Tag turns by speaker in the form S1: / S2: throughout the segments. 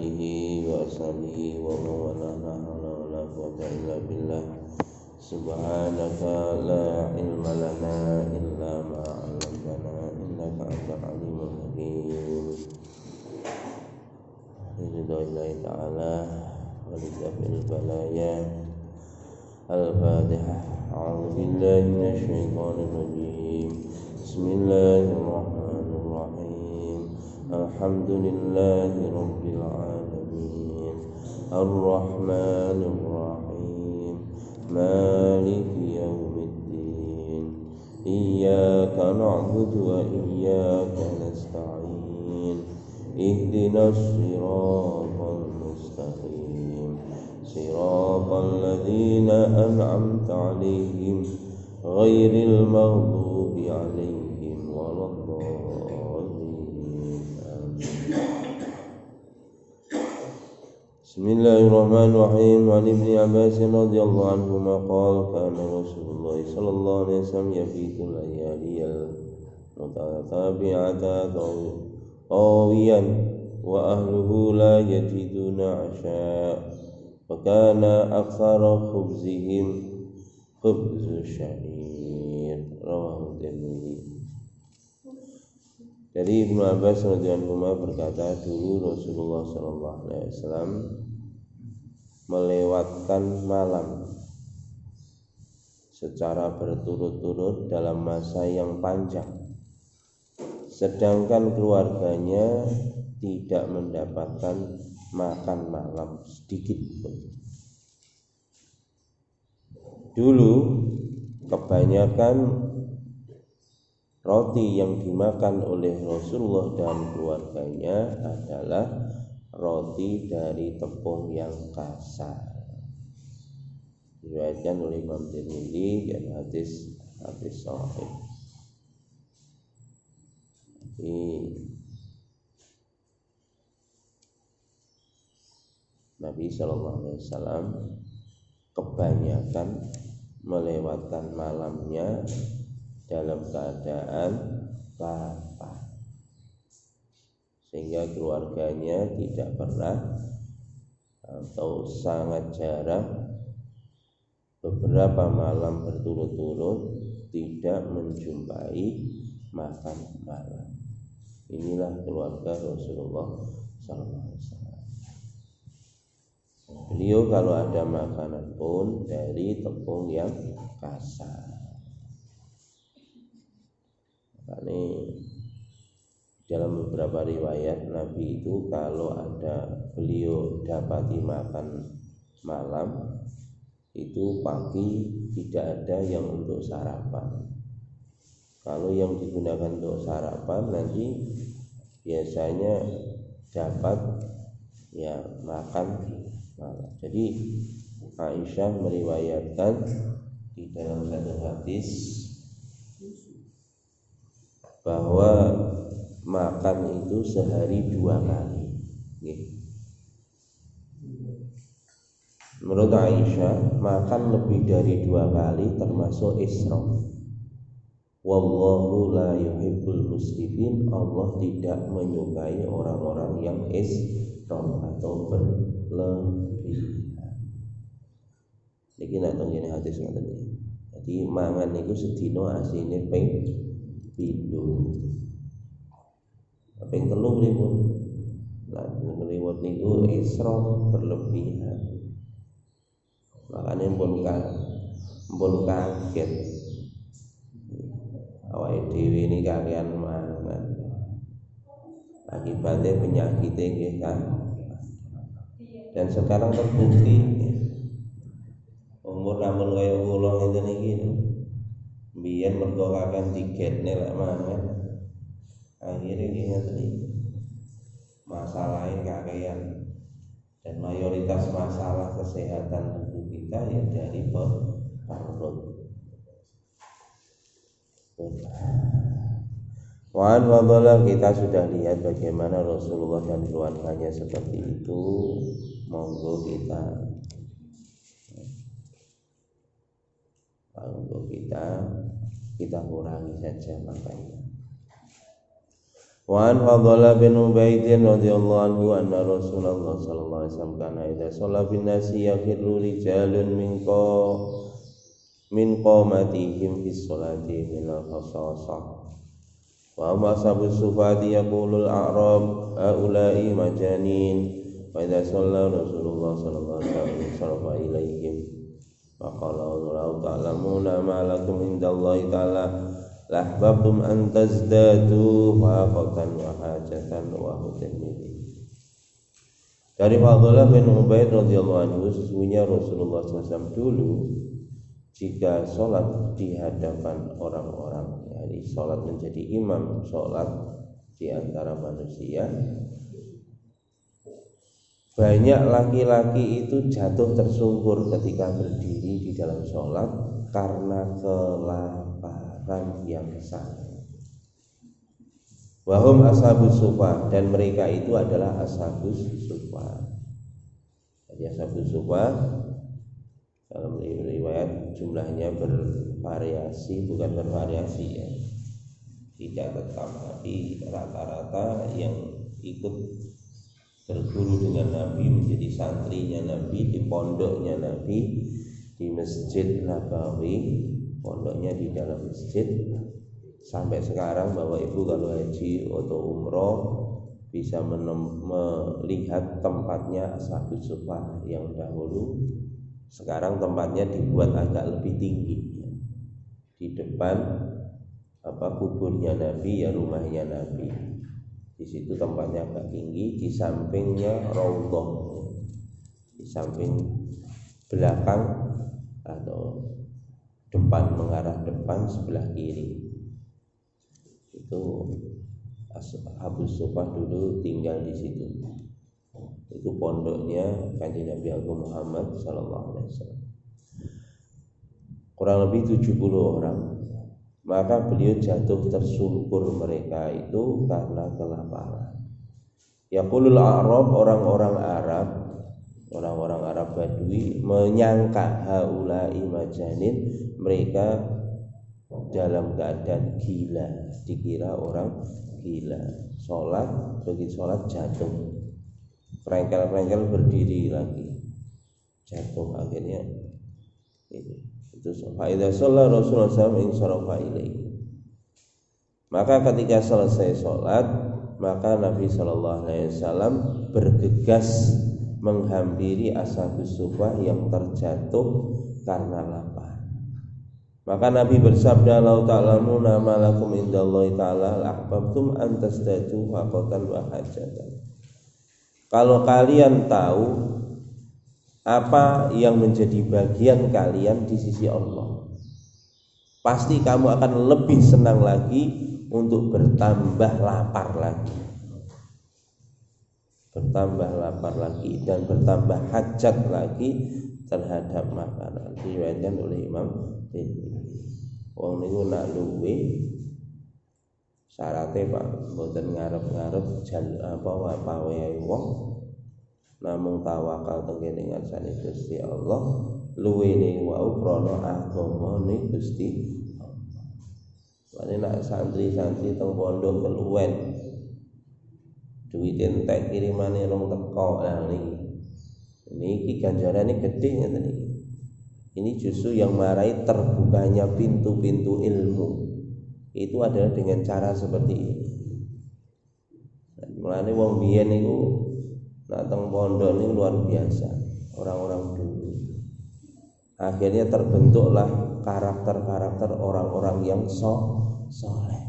S1: alihi wa ashabihi wa man wala la quwwata illa billah. Subhanaka la ilma lana illa ma 'allamtana innaka antal alimul hakim. Bismillahirrahmanirrahim ta'ala wa lidafil balaya. Al-Fatihah. A'udzu billahi minasy syaithanir rajim. Bismillahirrahmanirrahim. Alhamdulillahi rabbil alamin. Ar-Rahmanir Rahim. Maliki yaumiddin. Iyyaka na'budu wa iyyaka nasta'in. Ihdinas siratal mustaqim. Siratal ladzina an'amta 'alaihim ghairil maghdubi 'alaihim waladdallin. Bismillahirrahmanirrahim. Wa ibni Abbas radhiyallahu anhu qala kana Rasulullah sallallahu alaihi wasallam yafitul layaliyal mutatabi'ata tawiyan wa ahluhu la yajiduna 'asha. Wa kana aktsara khubzihim khubzu sya'ir. Rawahu Tirmidzi. Dari Ibnu Abbas radhiyallahu anhu berkata, dulu Rasulullah sallallahu alaihi wasallam melewatkan malam secara berturut-turut dalam masa yang panjang, sedangkan keluarganya tidak mendapatkan makan malam sedikit pun. Dulu kebanyakan roti yang dimakan oleh Rasulullah dan keluarganya adalah roti dari tepung yang kasar. Diriwayatkan oleh Imam Tirmidzi dan hadis sahih. Nabi Shallallahu Alaihi Wasallam kebanyakan melewatkan malamnya dalam keadaan lapar, sehingga keluarganya tidak pernah atau sangat jarang beberapa malam berturut-turut tidak menjumpai makan malam. Inilah keluarga Rasulullah SAW. Beliau kalau ada makanan pun dari tepung yang kasar. Ini dalam beberapa riwayat Nabi itu kalau ada beliau dapati makan malam itu pagi tidak ada yang untuk sarapan. Kalau yang digunakan untuk sarapan nanti biasanya dapat ya makan malam. Jadi Aisyah meriwayatkan di dalam satu hadis bahwa makan itu sehari 2 kali. Menurut Aisyah, makan lebih dari 2 kali termasuk israf. Wallahu la yuhibbul musrifin. Allah tidak menyukai orang-orang yang israf atau berlebihan. Niki nek teng ngene hadis ngoten iki. Jadi mangan niku sedina asine ping 7. Ping 3 pripun? Lah ngliwat niku israf berlebihan. Makanya pun kaget awake dhewe ini kakean mangan. Akibatnya penyakitnya nggih kan. Dan sekarang terbukti umur namun kaya kula ngeten iki. Biyen mergo kakean digetne lek mangan. Akhirnya nggih ngeten iki. Masalahe kakean. Dan mayoritas masalah kesehatan tubuh kita ya dari perut. Wan fadhala, kita sudah lihat bagaimana Rasulullah dan keluarganya seperti itu. Monggo kita kurangi saja makanya. Wa an Fadhalah bin Ubaid radhiyallahu anhu anna Rasulullah sallallahu alaihi wasallam kana idza shalla bin nasi yakhiru rijalun min qamatihim fi sholati min al-khasasah wa amma sabu sufati yaqulul a'rab haula'i majanin wa idza shalla Rasulullah sallallahu alaihi wasallam ilaihim faqala law ta'lamuna ma lakum indallahi ta'ala lahbabtum an tazdadu faqatan wa hajatan wa hudamili. Dari Fadhalah bin Ubaid radhiyallahu anhu, sesungguhnya Rasulullah SAW dulu jika sholat di hadapan orang-orang, yani sholat menjadi imam sholat di antara manusia, banyak laki-laki itu jatuh tersungkur ketika berdiri di dalam sholat karena kelaparan yang sangat. Wahum ashabus sufa, dan mereka itu adalah ashabus sufa. Jadi ashabus sufa dalam riwayat jumlahnya bervariasi, bukan bervariasi ya, tidak tetap, tapi rata-rata yang ikut berguru dengan Nabi, menjadi santrinya Nabi di pondoknya Nabi di Masjid Nabawi, pondoknya di dalam masjid. Sampai sekarang Bapak Ibu kalau haji atau umroh bisa melihat tempatnya Ashabus Sufa yang dahulu. Sekarang tempatnya dibuat agak lebih tinggi di depan kuburnya Nabi, ya rumahnya Nabi. Di situ tempatnya agak tinggi, di sampingnya raudhah, di samping belakang atau depan, mengarah depan sebelah kiri. Itu Ashabus Sufa dulu tinggal di situ. Itu pondoknya Kanjeng Nabi Agung Muhammad sallallahu alaihi wasallam. Kurang lebih 70 orang. Maka beliau jatuh tersungkur mereka itu karena kelaparan. Yaqulul A'rab, orang-orang Arab Badui menyangka haula'i majanin, mereka dalam keadaan gila, dikira orang gila. Sholat, begitu sholat jatuh, perengkel-perengkel berdiri lagi, jatuh akhirnya itu fa'idha sholat Rasulullah SAW insarafa ilaihi. Maka ketika selesai sholat, maka Nabi SAW bergegas menghampiri Ashabus Sufa yang terjatuh karena lapar. Maka Nabi bersabda, "Lau ta'lamuna ma lakum indallahi ta'ala ahbabtum an tasdadu faqatan wa hajatan." Kalau kalian tahu apa yang menjadi bagian kalian di sisi Allah, pasti kamu akan lebih senang lagi untuk bertambah lapar lagi, dan bertambah hajat lagi terhadap makanan. Diriwayatkan oleh Imam Tirmidzi. Wong niku nak luwe syaratnya Pak, mboten ngarep-ngarep wae wong, namung tawakal tengene ngarsane Gusti Allah, luwe niku wau krana agamane Gusti Allah. Mane nak santri-santri teng pondok keluwen duit entek kirimane rong teko, lah niki ganjarane gedhe ngeten iki. Ini justru yang marai terbukanya pintu-pintu ilmu itu adalah dengan cara seperti ini. Mulane wong biyen niku datang pondok ini luar biasa, orang-orang dulu. Akhirnya terbentuklah karakter-karakter orang-orang yang soleh.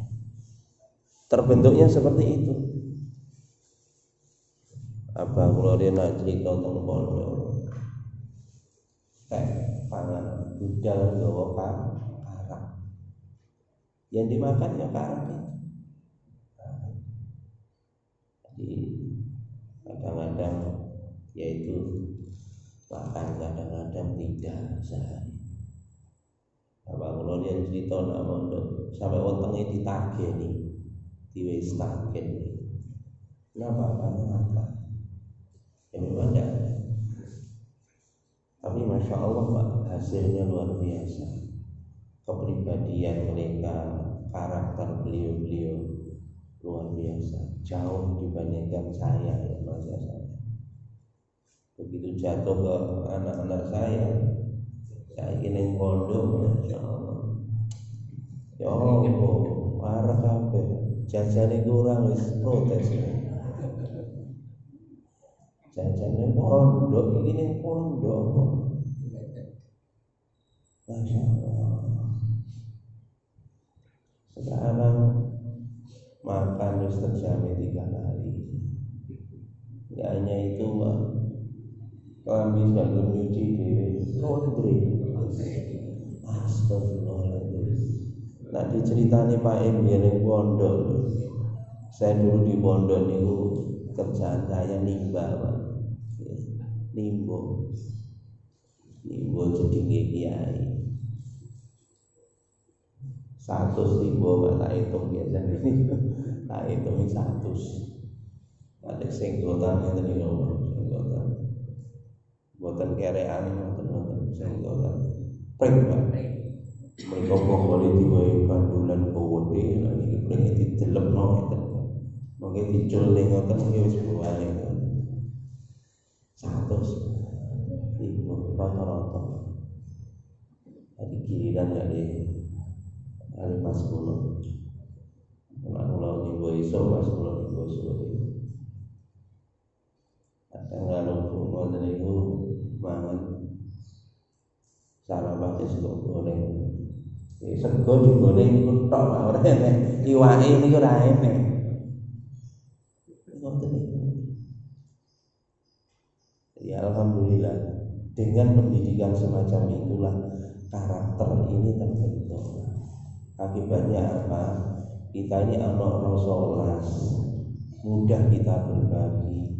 S1: Terbentuknya seperti itu. Abah kula nak cerita tentang pondok, pangan budal gawa karak, yang dimakan ya karak itu. Jadi kadang-kadang yaitu makan, kadang-kadang tidak sehari. Abah kula yang cerita nak pondok sampai wetenge ditagih nih, diwis tagih nih. Kenapa makan? Ya memang tidak ada. Tapi Masya Allah Pak, hasilnya luar biasa. Kepribadian mereka, karakter beliau-beliau luar biasa, jauh dibandingkan saya ya masa saya. Begitu jatuh ke anak-anak saya ingin pondok, masya Allah. Ya Allah, parah kabeh. Jajane kurang wis protes. Jajane pondok iki ning pondok. Masya Allah. Sekarang makan harus terjamin 3 kali. Tidak hanya itu, Pak. Kami sudah menyuci dewi laundry. Astagfirullahaladzim. Nah diceritani Pak Em yang pondok. Saya dulu di pondok itu kerjaan saya nimba, Pak. Nimbo jadi kiai. 100 ribu Pak tak hitung biasanya ini. Tak hitung 100. Ada senggotan yang tadi ngomong senggotan. Buatan kerean ngoten senggotan. Pring Pak. Mereka boleh diwai kandulan kewede lagi pring didelepno ngoten. Mungkin diculing ngoten iki wis buane. 100 ribu rata-rata. Tadi giliran enggak deh. Hari pas 10 anak ulau minggu iso pas 10 minggu sore kadang kalau ngoten niku mangan sarapan sego goreng sego digoreng niku tok ora enek iwake niku ora enek ngoten niku ya alhamdulillah dengan pendidikan semacam itulah karakter ini terbentuk. Akibatnya apa? Kita ini anak rasolas, mudah kita berbagi,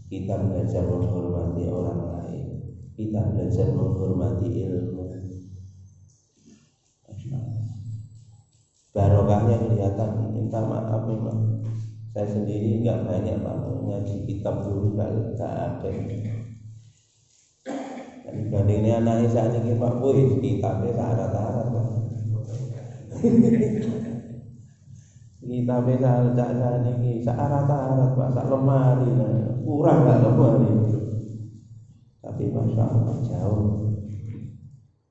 S1: kita belajar menghormati orang lain, kita belajar menghormati ilmu. Barokahnya kelihatan. Minta maaf memang saya sendiri nggak banyak Pak ngaji kitab dulu nggak ada. Dibandingnya anak saat ini Pak Boy kitabnya syarat-syarat Pak. Kita bisa saat ini syarat-syarat Pak, sak lemari kurang nggak lemari. Tapi masya Allah jauh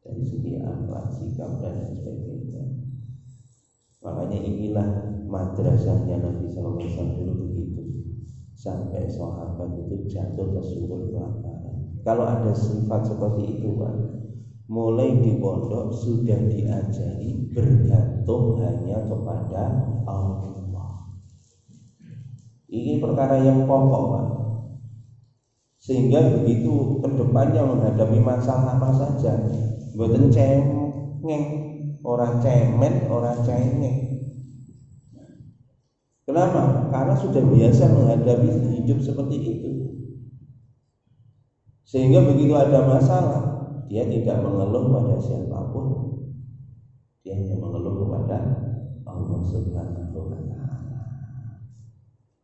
S1: dari segi akhlak, sikap dan sebagainya. Makanya inilah madrasahnya Nabi SAW dulu begitu. Sampai sahabat itu jatuh tersungkur kelaparan. Kalau ada sifat seperti itu Pak, mulai di pondok sudah diajari bergantung hanya kepada Allah. Ini perkara yang pokok Pak. Sehingga begitu kedepannya menghadapi masalah apa saja, mboten cengeng, orang cemen, orang cengeng. Kenapa? Karena sudah biasa menghadapi hidup seperti itu. Sehingga begitu ada masalah, dia tidak mengeluh pada siapapun. Dia hanya mengeluh kepada Allah Subhanahu wa taala.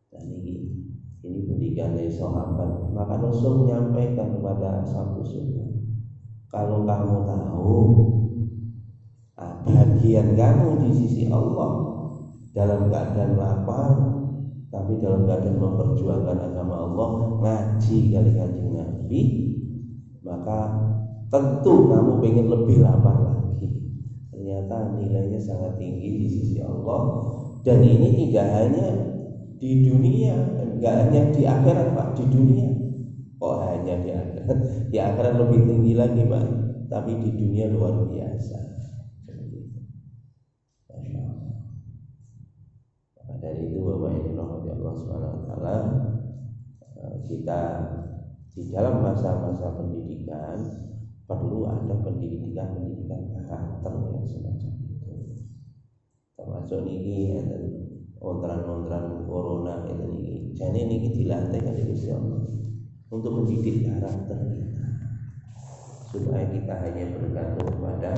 S1: Dan ini pendidikan dari sahabat. Maka Rasul menyampaikan kepada satu sunnah, kalau kamu tahu bagian kamu di sisi Allah dalam keadaan lapar, tapi dalam keadaan memperjuangkan agama Allah, ngaji kali Kanjeng Nabi, maka tentu kamu pengen lebih lapar lagi. Ternyata nilainya sangat tinggi di sisi Allah. Dan ini tidak hanya di dunia, enggak hanya di akhirat Pak, di dunia. Oh hanya di akhirat. Di akhirat lebih tinggi lagi Pak, tapi di dunia luar biasa. Maka dari itu Bapak yang dirahmati Allah Subhanahu wa taala, kita di dalam masa-masa pendidikan perlu ada pendidikan karakter yang semacam itu. Termasuk niki ontran-ontran corona ini. Jadi niki dilatih kan Gusti Allah untuk mendidik karakter kita, supaya kita hanya bergantung kepada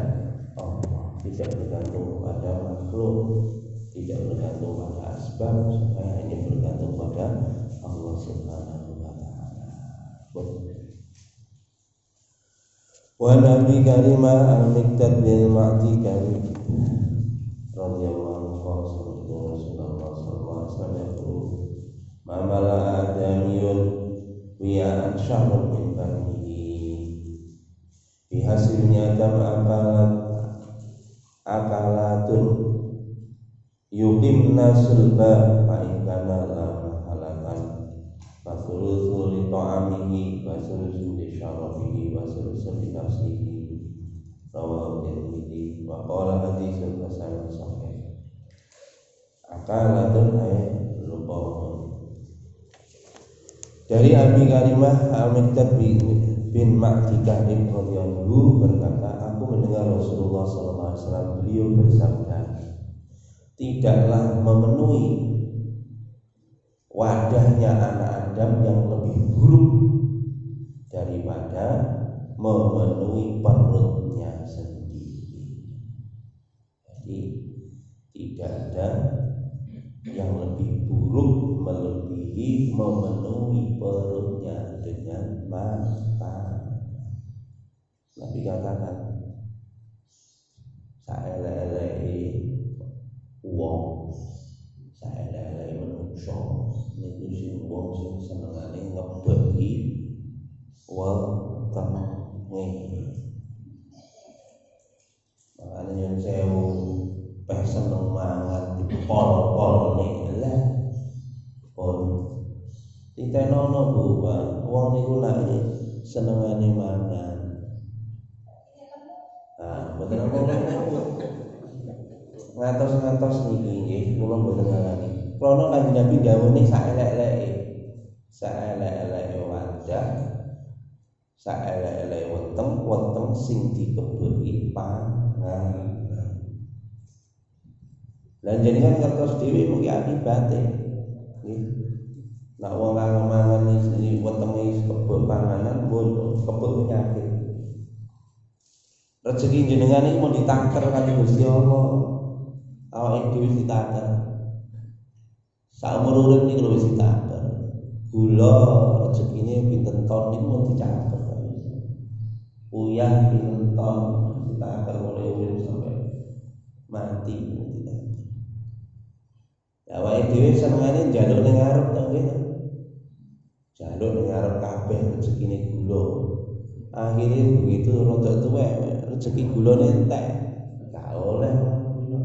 S1: Allah, tidak bergantung kepada makhluk, tidak bergantung pada asbab, supaya hanya bergantung pada Allah Subhanahu wa taala. Wa nabi karimah al-miqdad bil ma'ti karim radhiyallahu anhu Rasulullah sallallahu alaihi wasallam yaqulu ma mala adamiyun wi'an syarrun min batnihi bihasilnya adam akalatun yuqimna sulba fa in kana la halakan fasulusul li ta'amihi wa sulusul li syarabihi wa sulusul li nafsihi rawahu Tirmidzi wa qala haditsun hasanun sahih. Akalatun lupa. Dari Abi Karimah Al-Miqdad bin Ma'dikah radhiyallahu berkata, aku mendengar Rasulullah SAW beliau bersabda, tidaklah memenuhi wadahnya anak Adam yang lebih buruk daripada memenuhi perutnya sendiri. Jadi tidak ada yang lebih buruk melebihi memenuhi perutnya dengan makan. Nabi katakan, saelek-eleke wong, saelek-eleke manungsa niku sing wong sing senengane ngebeki wetenge. Makane yen sewu peh seneng mangan dipol-pol nih lah pol ditenono Bu Pak wong niku lak senengane mangan. Mboten apa ngantos-ngantos niki nggih kula mboten ngarani. Krana Kanjeng Nabi dawuhe saelek-eleke wadah, saelek-eleke weteng sing dikebeki pangan. Lan jenengan ngertos dhewe mengki akibate. Nggih. Nek wong kang mangan iki wetenge kebek panganan pun kebek penyakit. Rezeki jenengan iki mau ditaker kali Gusti Allah. Awake dhewe ditaker. Saumur urip iki lho wis ditaker. Gula rezekine pinten ton niku mau dicaker. Uyah pinten ton ditaker mulai urip sampai mati. Awake dhewe senengane njaluk ning ngarep to nggih. Njaluk ning ngarep kabeh rezekine gula. Akhire begitu rada tuwek rezeki gulane entek. Gak oleh gula.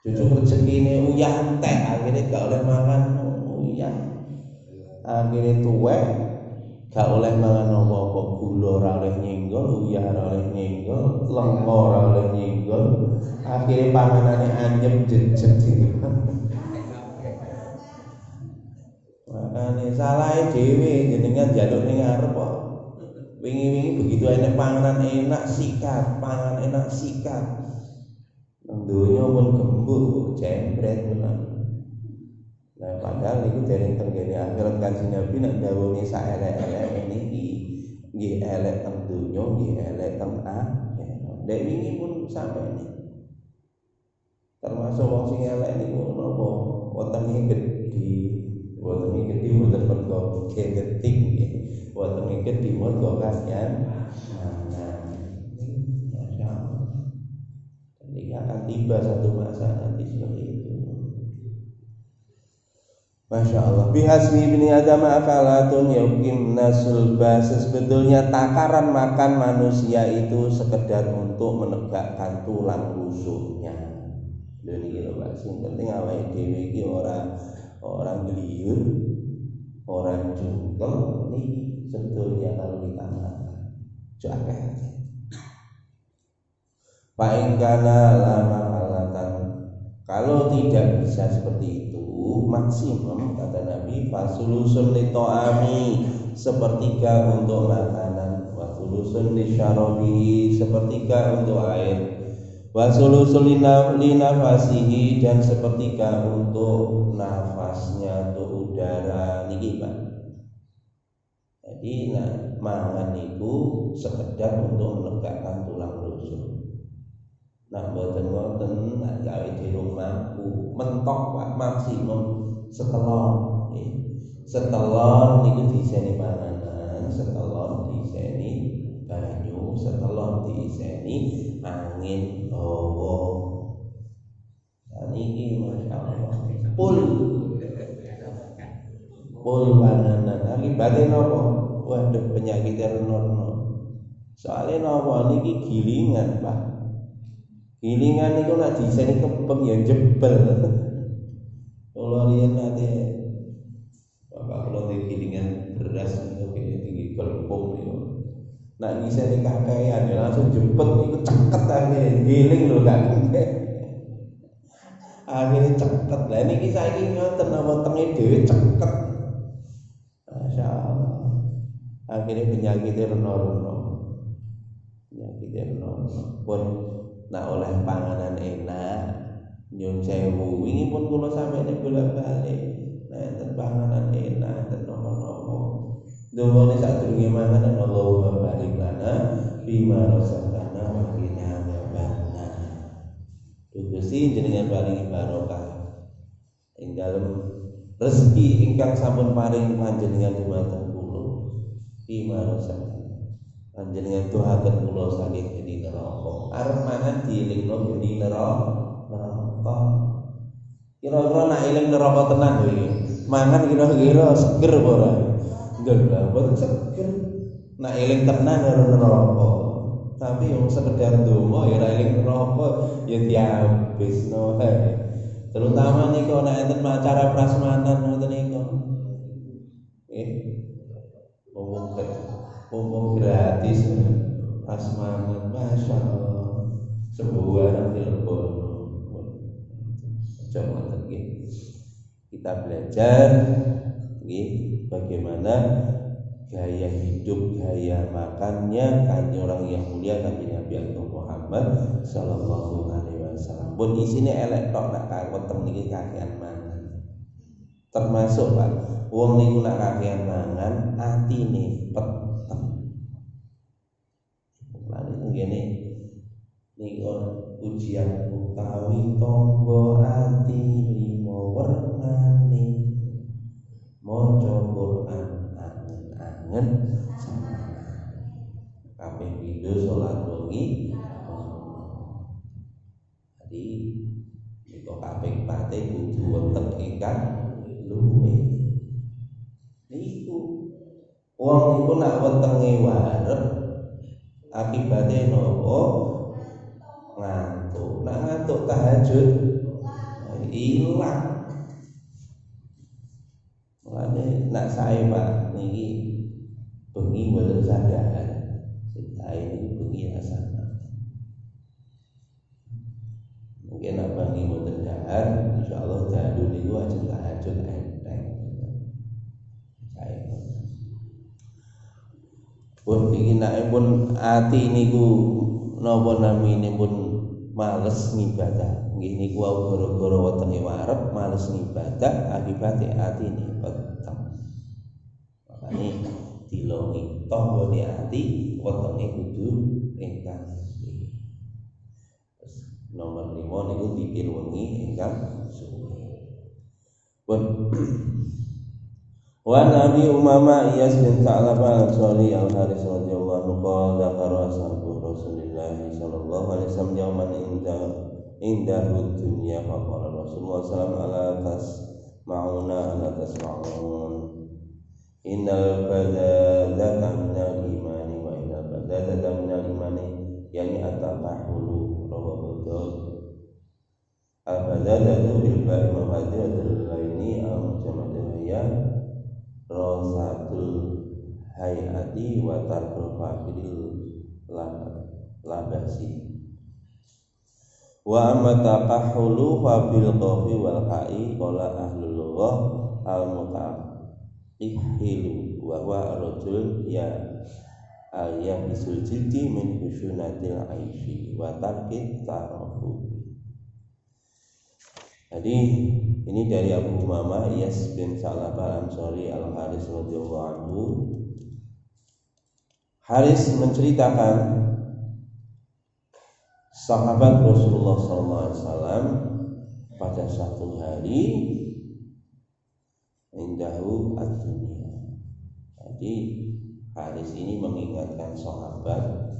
S1: Cucuk rezekine uyah entek, akhire gak oleh mangan uyah. Akhire tuwek gak oleh mangan apa-apa, gula ora oleh nyenggol, uyah ora oleh nyenggol, lenga ora oleh nyenggol. Akhirnya panganane anyep jejeg iki. Makane salahe dhewe jenengan njaluk ning arep kok. Wingi-wingi begitu enek panganan enak sikat, pangan enak sikat. Nang donya pun gembur, jembret menan. Nah, padahal niku dereng tenggene akhirat Kanjeng Nabi nek dawuhe saelek-elek niki nggih elek teng donya, nggih elek teng akhirat. Dek wingi pun sampai niki. Termasuk wong sing elek niku napa wetenge gedhi mboten mergo genetik nggih wetenge gedhi mergo kanyan ini akan tiba satu masa nanti seperti itu. Masya Allah. Bihasbi ibni Adam akalatun yuqimna sulba. Sebetulnya takaran makan manusia itu sekedar untuk menegakkan tulang rusuknya. Lha iki lho Pak, sing penting awake dhewe iki ora gliyur, ora jungkel niki sebetulnya kalau kita makan. Jakeh. Fa in kana lama halatan. Kalau tidak bisa seperti itu, maksimum kata Nabi fasulusun li ta'ami, sepertiga untuk makanan, wa sulusun li syarabi, sepertiga untuk air. Wasulusul linafasihi, dan sepertiga untuk nafasnya, untuk udara niki Pak. Jadi mangan itu sekedar untuk menegakkan tulang rusuk. Mboten gawe di rumahku mentok Pak, maksimum setelon. Setelon niku diseni panganan, setelon diseni banyu, setelon diseni angin hawa. Niki masyaallah pul panganan. Akibatnya napa? Waduh penyakit renono. Soalnya napa niki gilingan, Pak. Gilingan niku nek diseni kembang ya jebel. Kula riyen nate bapak kula di gilingan beras niku tinggi kelempung niku. Nek diseni kakean ya langsung jempet niku ceket akhirnya giling lho Kak. Akhirnya ceket. Lah niki saiki ngoten napa tenge dhewe ceket. Masyaallah. Akhirnya penyakitnya reno-reno. Pun nak oleh panganan enak nyun sewu wingi pun kula sampeyan bolak-balik nek panganan enak ten nopo-nopo dongane sadurunge mangan Allahumma barik lana bima razaqtana wa qina adzabannar. Gusti jenengan paringi barokah ing dalem rezeki ingkang sampun paring panjenengan dumateng kula bima razaqtana. Panjenengan doaken kula saking geni neraka. Arep mangan dielingno geni neraka. Kira-kira nek eling neraka tenan lho iki. Mangan kira-kira seger apa ora? Enggak, boten seger. Nek eling tenan karo neraka. Tapi yang sekedar donga ya ora eling neraka ya dihabisno. Terutama niku nek enten acara prasmanan ngoten niku. Umum gratis prasmanan, masya Allah, sebuah telepon. Coba lagi kita belajar, bagaimana gaya hidup, gaya makannya kanjeng orang yang mulia kanjeng Nabi Muhammad Sallallahu Alaihi Wasallam. Pun di sini elek tok nak weteng niki kakean mangan. Termasuk Pak, wong niku nak kakean mangan, atine peteng. Lan ngene niku ujian utawi tangga ati limo wernane maca Quran angen-angen kabeh pindho salat wengi. Jadi niku kabeh pate kudu wonten ingkang luwih. Niku wong niku nak wetenge warep akibatnya nopo ngantuk. Nak ngantuk tahajud hilang. Mulane nak sae Pak niki bengi mboten sadar. Sing sae niki bengi rasane. Mungkin nak bengi mboten dahar, insyaallah dalu niku ajeng tahajud enteng. Sae pun iki nek pun ati niku napa namine pun males ngibadah. Nggih niku wau gara-gara wetenge warep males ngibadah akibate atine peteng. Makane dilongi tanggane ati wetenge kudu ingkang suci. Terus nomor 5 niku pikir wengi ingkang suci. Pun wa Nabi Umamah Iyas bin Sa'labah Al-Ansari Al-Haris radhiyallahu anhu qala dzakara ashabu Rasulillah sallallahu alaihi wasallam yauman indahu dunya fa qala Rasulullah sallallahu alaihi wasallam ala tasma'un innal badadata minal imani wa innal badadata minal imani yani at-tafahulu rawahu Daud. Al-badadatu bil ba'i mafadilatul laini al-mujammadul ya rosatul hayati wa tarkul fakiril labasi wa amma taqahulu fa bil qafi wal qa'i qala ahlul lughah al mutaqihilu wa huwa rajul ya ayat bisul jildi min hushunatil aishi wa tarkit tarafu. Jadi ini dari Abu Umamah Iyas bin Sa'labah Al-Ansari Al-Haris radhiyallahu anhu. Haris menceritakan sahabat Rasulullah SAW pada satu hari indahu ad-dunya. Jadi Haris ini mengingatkan sahabat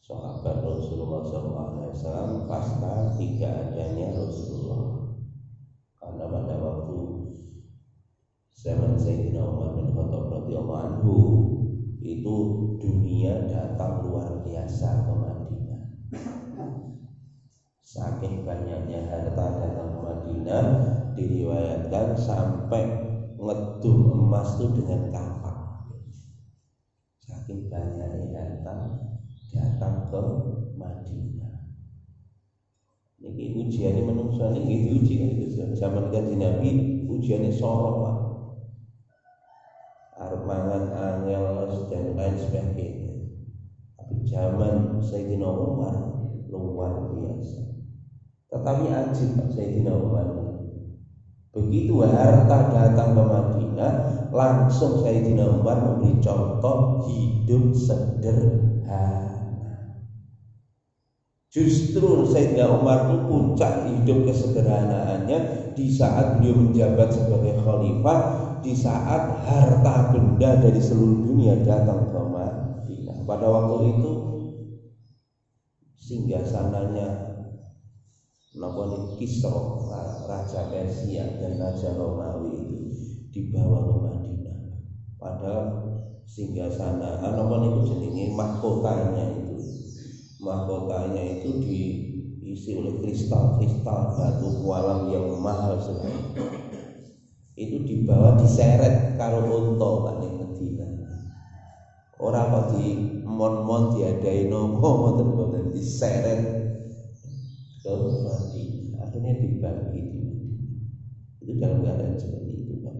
S1: Rasulullah SAW pasca tidak adanya Rasulullah. zaman Sayyidina Umar bin Khattab radhiyallahu anhu itu dunia datang luar biasa ke Madinah. Saking banyaknya harta datang ke Madinah, diriwayatkan sampai ngedum emas itu dengan kapak. Saking banyaknya harta datang ke Madinah. Ini ujiannya manusia ini ujian itu zaman Kanjeng Nabi ujiannya sorok Pak. Arep mangan angel dan lain sebagainya. Tapi zaman Sayyidina Umar luar biasa. Tetapi ajib Pak Sayyidina Umar. Begitu harta datang ke Madinah, langsung Sayyidina Umar memberi contoh hidup sederhana. Justru Sayyidina Umar itu puncak hidup kesederhanaannya di saat beliau menjabat sebagai khalifah, di saat harta benda dari seluruh dunia datang ke Madinah. Pada waktu itu singgasananya Kisra, Raja Persia dan Raja Romawi itu dibawa ke Madinah. Padahal singgasana itu jenenge mahkotanya itu diisi oleh kristal batu kualam yang mahal sekali. Itu dibawa diseret karo unta kan ning Madinah. Ora kok di mon diadai nopo mboten diseret ke Madinah. Akhirnya dibagi di Madinah. Itu dalam keadaan seperti itu Pak.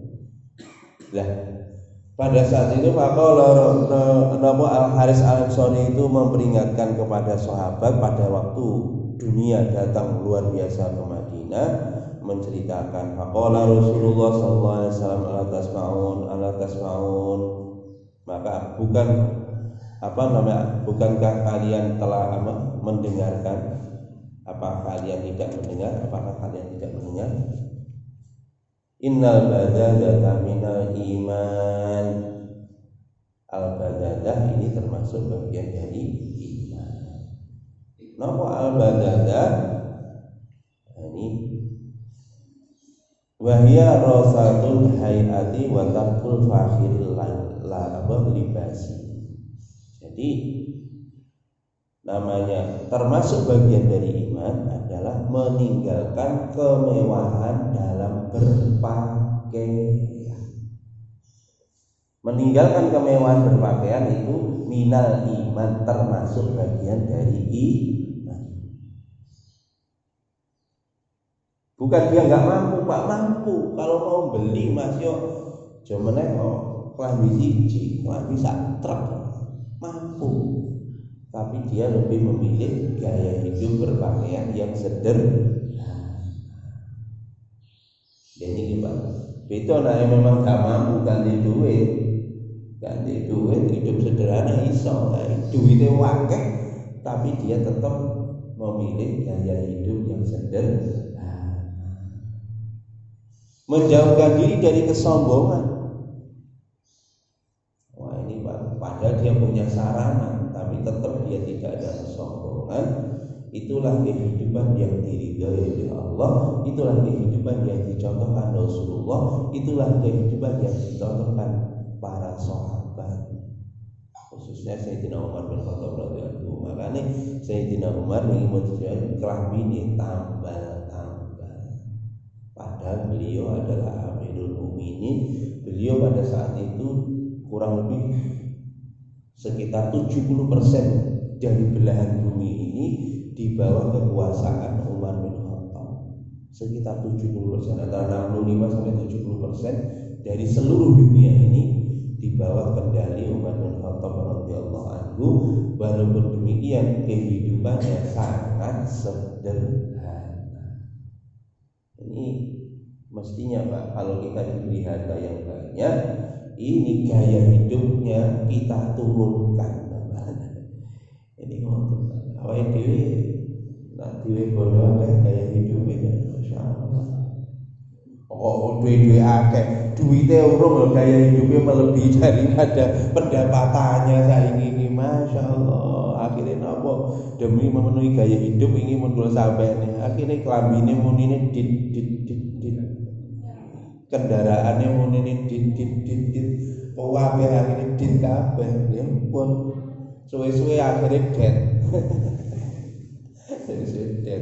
S1: Lah pada saat itu Nabi Al-Haris Al-Ansari itu memperingatkan kepada sahabat pada waktu dunia datang luar biasa ke Madinah, menceritakan faqala Rasulullah sallallahu alaihi wasallam ala tasmaun, maka bukankah kalian telah mendengarkan? Apakah kalian tidak mendengar? Innal badadata minal iman. Al-badadah ini termasuk bagian dari iman. Napa al-badadah? Ini wahya rasatul hayati wa tarkul fakhiril libasi. Jadi namanya termasuk bagian dari iman adalah meninggalkan kemewahan dalam berpakaian. Meninggalkan kemewahan berpakaian itu minal iman, termasuk bagian dari iman. Bukan dia nggak mampu, Pak, mampu. Kalau mau beli Mas yo jomene kok klambi siji, klambi sak truk, mampu. Tapi dia lebih memilih gaya hidup berpakaian yang sederhana. Jadi Pak, itu anaknya memang gak mampu ganti duit hidup sederhana iso, duitnya wakeh, tapi dia tetap memilih gaya hidup yang sederhana. Menjauhkan diri dari kesombongan. Wah ini Pak, padahal dia punya sarana, tapi tetap dia tidak ada kesombongan. Itulah kehidupan yang diridhoi oleh Allah. Itulah kehidupan yang dicontohkan Rasulullah. Itulah kehidupan yang dicontohkan para sahabat, khususnya Sayyidina Umar bin Khattab radhiyallahu anhu. Makanya Sayyidina Umar mengingatkan kelambine tambal. Padahal beliau adalah Amirul Mukminin. Beliau pada saat itu kurang lebih sekitar 70% dari belahan bumi ini di bawah kekuasaan Umar bin Khattab. Sekitar 70%, antara 65 sampai 70% dari seluruh dunia ini di bawah kendali Umar bin Khattab radhiyallahu anhu. Walaupun demikian kehidupannya sangat sederhana. Ini mestinya Pak, kalau kita diberi harta yang banyak, ini gaya hidupnya kita turunkan. Ini ngotot. Awake dhewe nak dhewe bondo akeh gaya hidupnya, masyaallah. Oh, duwe akeh, duwite urung gaya hidupnya melebihi daripada pendapatannya saiki iki, masyaallah. Akhirnya napa? Demi memenuhi gaya hidup ini mun kula sampeyan, akhirnya klambine munine dit. kendaraane muni dit wae akhire dit kabeh ya pun suwe-suwe akhire det. Suwe-suwe det.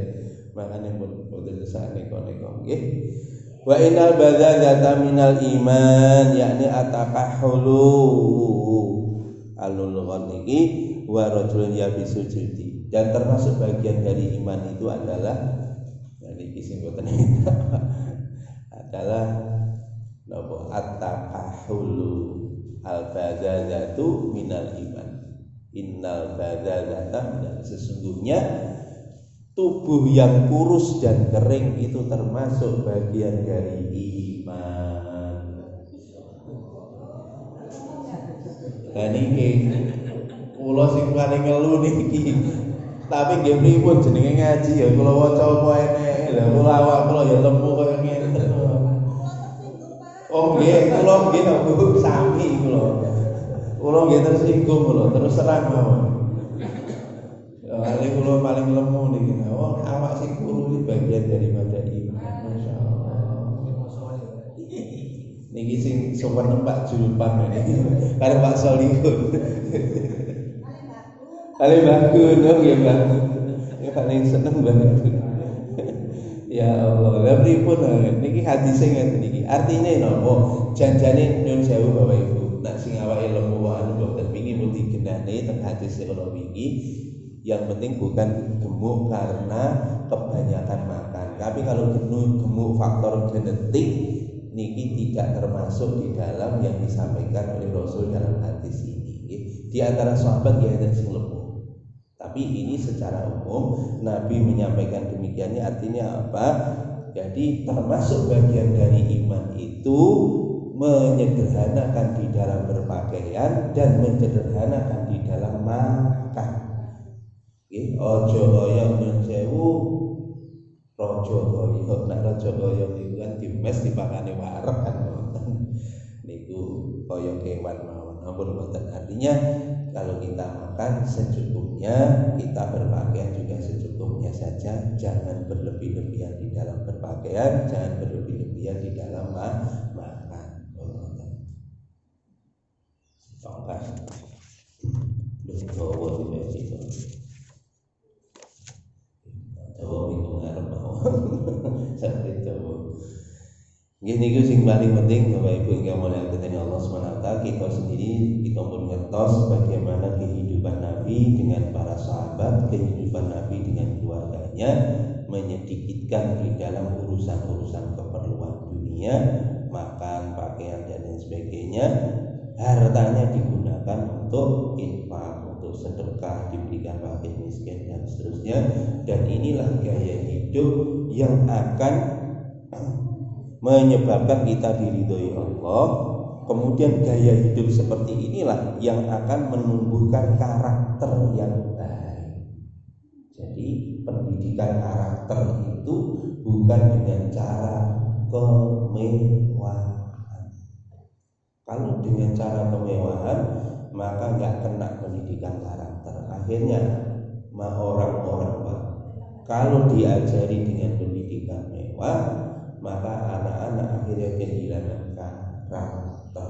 S1: Makane pun boten sakne neko nggih. Wa innal badzadzata minal iman yakni atakahulu alul niki wa rajulun yabisu jildi. Dan termasuk bagian dari iman itu adalah niki sing boten adalah napa at-takahulu al-badzadzatu minal iman. Innal badzadzata minal, sesungguhnya tubuh yang kurus dan kering itu termasuk bagian dari iman. Dan ini kula sing paling ngelu niki. Tapi nggih pripun jenenge ngaji ya kula waca apa eneke. Lah kula awak kula ya lemu kaya ngene. Oh nggih, kula nggih Bu sami kula. Kula nggih tersinggung kula, terus terang mawon. Kali kula paling lemu niki. Oh, awak sing kuru iki bagian daripada iman. Masyaallah. Niki sing sowan Pak Julpan niki. Karo Pak Solihun. Paling bagus, nggih Mbak. Ya paling seneng banget. Ya Allah, lha pripun niki hadise ngeten niki. Artine napa? Janjane nyuwun sewu Bapak Ibu. Nek sing awake lemu wae mboten pingin mesti genane teng hadis kula wingi. Yang penting bukan gemuk karena kebanyakan makan. Tapi kalau gemuk faktor genetik niki tidak termasuk di dalam yang disampaikan oleh Rasul dalam hadis ini. Di antara sahabat ya ada sing lemu. Tapi ini secara umum Nabi menyampaikan demikiannya artinya apa? Jadi termasuk bagian dari iman itu menyederhanakan di dalam berpakaian dan menyederhanakan di dalam makan. Ojo kaya nyun sewu raja kaya nek raja kaya niku kan dimes dipakane wareg kan wonten niku kaya kewan mawon. Ampun mboten, artinya kalau kita makan secukupnya, kita berpakaian juga secukupnya saja, jangan berlebih-lebihan di dalam berpakaian, jangan berlebih-lebihan di dalam makan. Tongkat lho itu Jawa minggu ngarep mau. Sampai Jawa. Gini ku sing paling penting Bapak Ibu yang muliakan Allah SWT, kita sendiri kita pun ngertos bagaimana kehidupan Nabi dengan para sahabat, kehidupan Nabi dengan keluarganya, menyedikitkan di dalam urusan-urusan keperluan dunia, makan, pakaian dan lain sebagainya. Hartanya digunakan untuk infak, untuk sedekah, diberikan fakir miskin dan seterusnya. Dan inilah gaya hidup yang akan menyebabkan kita diridhoi Allah. Kemudian gaya hidup seperti inilah yang akan menumbuhkan karakter yang baik. Jadi pendidikan karakter itu bukan dengan cara kemewahan. Kalau dengan cara kemewahan maka nggak kena pendidikan karakter. Akhirnya orang-orang Pak, kalau diajari dengan pendidikan mewah, maka anak-anak akhirnya kehilangan karakter.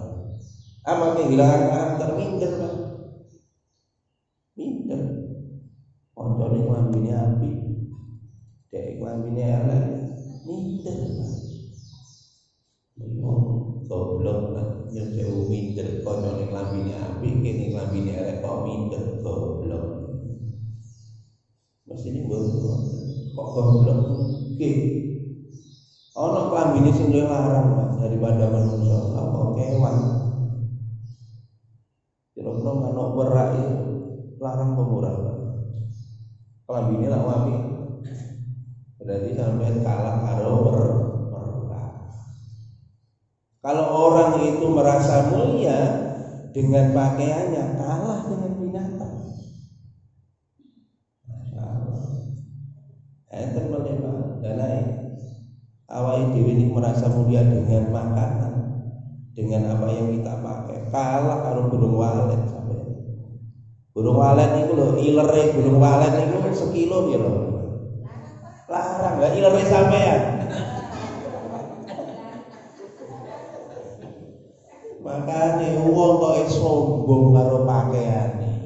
S1: Apa kehilangan karakter? Minder Pak, minder. Koncone nglambine api, dek nglambine elek, minder Pak. Goblok lah, yang jauh minder. Koncone nglambine api, kene nglambine elek kok minder, goblok. Mesine kok goblok iki. Ana klambine sing luwih larang Mas daripada manusia, apa kewan. Kira-kira ana werak larang pemurah. Klambine lak wapi. Berarti sampean kalah karo werak. Kalau orang itu merasa mulia dengan pakaiannya, kalah dengan binatang. Enten melebah dan lain. Awal dewi ini merasa mulia dengan makanan, dengan apa yang kita pakai, kalah kalau burung walet sampai. Burung walet itu loh, ilere burung walet itu sekilo ya loh. Larang nggak ilere sampean. Makane wong kok sombong karo pakaiane.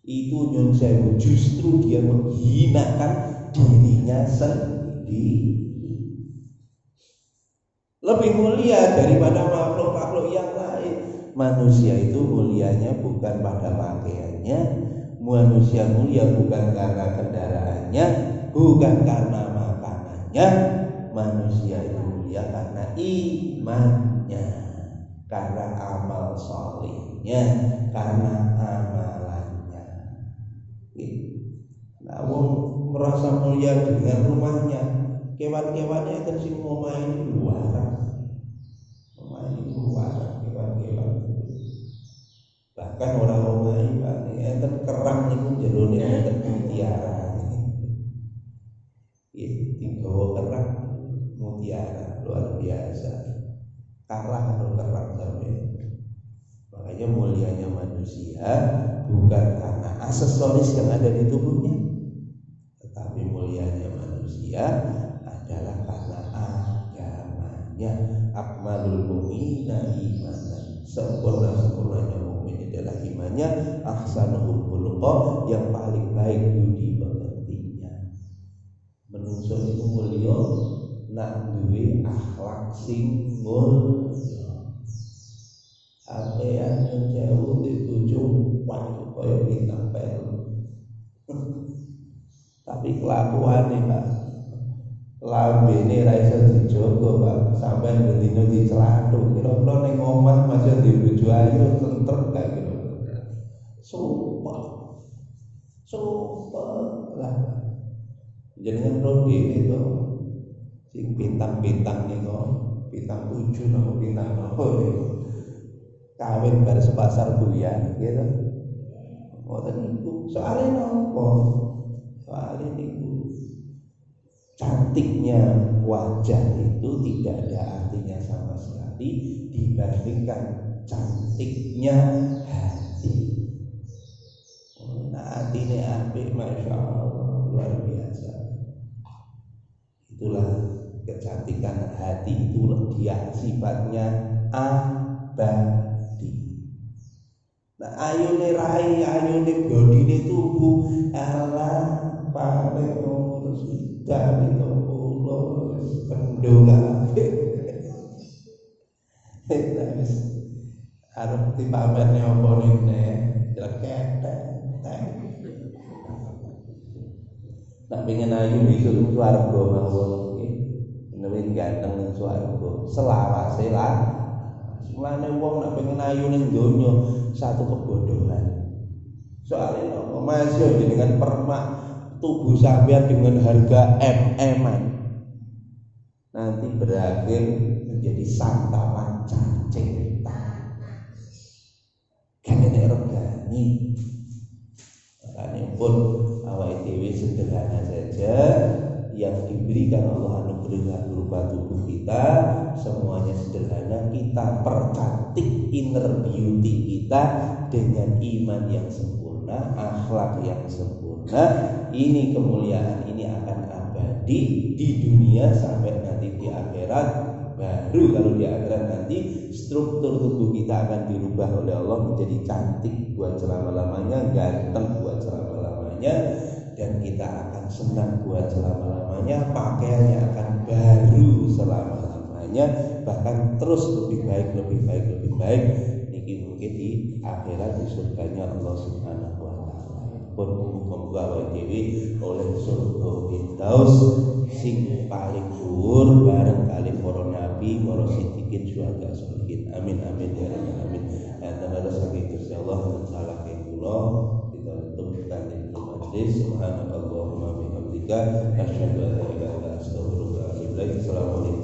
S1: Itu nyun sewu, justru dia menghinakan dirinya sendiri. Lebih mulia daripada makhluk-makhluk yang lain. Manusia itu mulianya bukan pada pakaiannya, manusia mulia bukan karena kendaraannya, bukan karena makanannya. Manusia itu mulia karena imannya, karena amal solehnya, karena amalannya. Nah, wong merasa mulia dengan rumahnya, kewan-kewannya kan sing omahe luar. Omahe luar kewan-kewan. Bahkan orang omahe enten kerang niku jerone enten mutiara. Digawa kerang mutiara luar biasa. Kalah atau kerang sampai. Makanya mulianya manusia bukan karena aksesoris yang ada di tubuhnya, tetapi mulianya manusia adalah karena agamanya. Akmalul mu'minina imanan, sempurnanya mukmin adalah imannya. Ahsanuhum khuluqan, yang paling baik budi pekertinya. Menungso iku mulya nak duwe akhlak sing mulya. Apean yo jauh di bojo wae kaya bintang film. Tapi kelakuane Pak, lambene ra iso dijogo Pak, sampean bendino dicelathuk. Kira-kira ning omah masih di bojo ayu tentrem gak kira-kira. Sumpah lah. Jenengan prodi itu sing bintang-bintang niku, bintang 7 napa bintang napa niku. Kawin bar sepasar buya gitu. Ngoten niku. Soale napa? Soale niku cantiknya wajah itu tidak ada artinya sama sekali dibandingkan cantiknya hati. Nah, hatine apik, masya Allah, luar biasa. Itulah kecantikan hati, itulah dia sifatnya abadi. Nah, ayune rai, ayune bodine tubuh, alah paling umur sudah 30 kendungan. Arep dipamerne apa nene, jelek-jelek. Nak pengen ayu iso swarga mawon nggih. Menawi ganteng ning swarga, selawase lah. Mulane wong nak pengen ayu ning donya satu kebodohan. Soalnya apa? Masih dengan permak tubuh sampean dengan harga MM-an. Nanti berakhir menjadi santapan cacing tanah. Kene regani. Makanya pun awal dewi sederhana saja yang diberikan Allah anugerah berupa tubuh kita, semuanya sederhana. Kita percantik inner beauty kita dengan iman yang sempurna, akhlak yang sempurna. Ini kemuliaan ini akan abadi di dunia sampai nanti di akhirat. Baru kalau di akhirat nanti struktur tubuh kita akan dirubah oleh Allah menjadi cantik buat selama-lamanya, ganteng buat selama-lamanya, dan kita akan senang buat selama-lamanya. Pakaiannya akan baru selama-lamanya, bahkan terus lebih baik. Niki mungkin di akhirat di surganya Allah Subhanahu wa taala. Pun muga-muga dewi oleh surga Firdaus sing paling dhuwur bareng kali para nabi, para siddiqin, syuhada, sholihin. Amin amin ya rabbal alamin. Dan terus saking Gusti Allah salah kula kita tutupkan di majlis. Subhanakallahumma bihamdika asyhadu an la ilaha illa anta astaghfiruka wa atubu ilaik. Assalamualaikum.